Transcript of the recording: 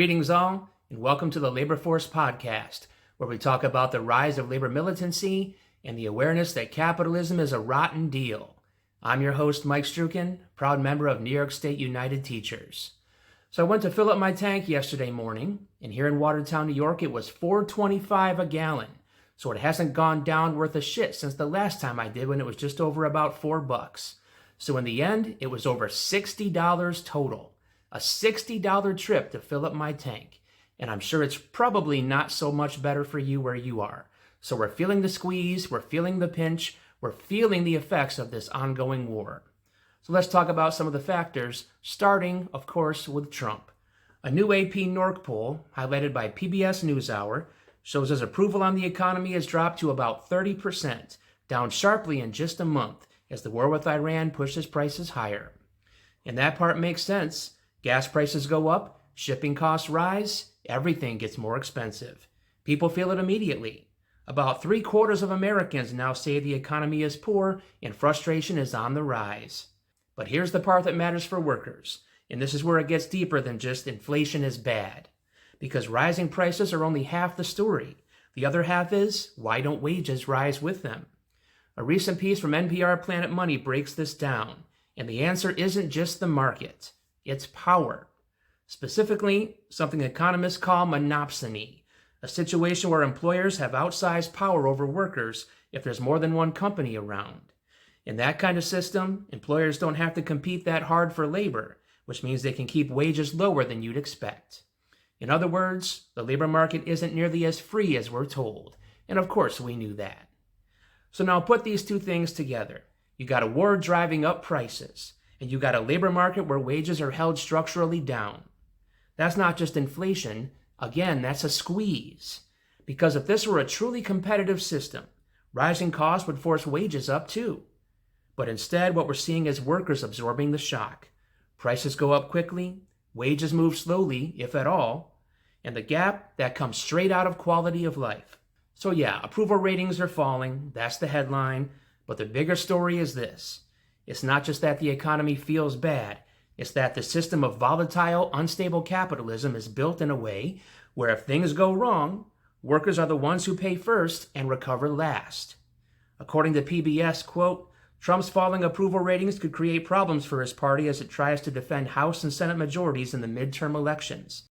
Greetings all, and welcome to the Labor Force Podcast, where we talk about the rise of labor militancy and the awareness that capitalism is a rotten deal. I'm your host, Mike Strukin, proud member of New York State United Teachers. So I went to fill up my tank yesterday morning, and here in Watertown, New York, it was $4.25 a gallon. So it hasn't gone down worth a shit since the last time I did, when it was just over about $4. So in the end, it was over $60 total. A $60 trip to fill up my tank. And I'm sure it's probably not so much better for you where you are. So we're feeling the squeeze, we're feeling the pinch, we're feeling the effects of this ongoing war. So let's talk about some of the factors, starting, of course, with Trump. A new AP NORC poll, highlighted by PBS NewsHour, shows his approval on the economy has dropped to about 30%, down sharply in just a month as the war with Iran pushes prices higher. And that part makes sense. Gas prices go up, shipping costs rise, everything gets more expensive. People feel it immediately. About 3/4 of Americans now say the economy is poor and frustration is on the rise. But here's the part that matters for workers, and this is where it gets deeper than just inflation is bad. Because rising prices are only half the story. The other half is, why don't wages rise with them? A recent piece from NPR Planet Money breaks this down, and the answer isn't just the market. It's power. Specifically, something economists call monopsony, a situation where employers have outsized power over workers if there's more than one company around. In that kind of system, employers don't have to compete that hard for labor, which means they can keep wages lower than you'd expect. In other words, the labor market isn't nearly as free as we're told, and of course we knew that. So now put these two things together. You got a war driving up prices, and you got a labor market where wages are held structurally down. That's not just inflation. Again, that's a squeeze. Because if this were a truly competitive system, rising costs would force wages up too. But instead, what we're seeing is workers absorbing the shock. Prices go up quickly, wages move slowly, if at all, and the gap, that comes straight out of quality of life. So yeah, approval ratings are falling, that's the headline, but the bigger story is this. It's not just that the economy feels bad, it's that the system of volatile, unstable capitalism is built in a way where if things go wrong, workers are the ones who pay first and recover last. According to PBS, quote, Trump's falling approval ratings could create problems for his party as it tries to defend House and Senate majorities in the midterm elections.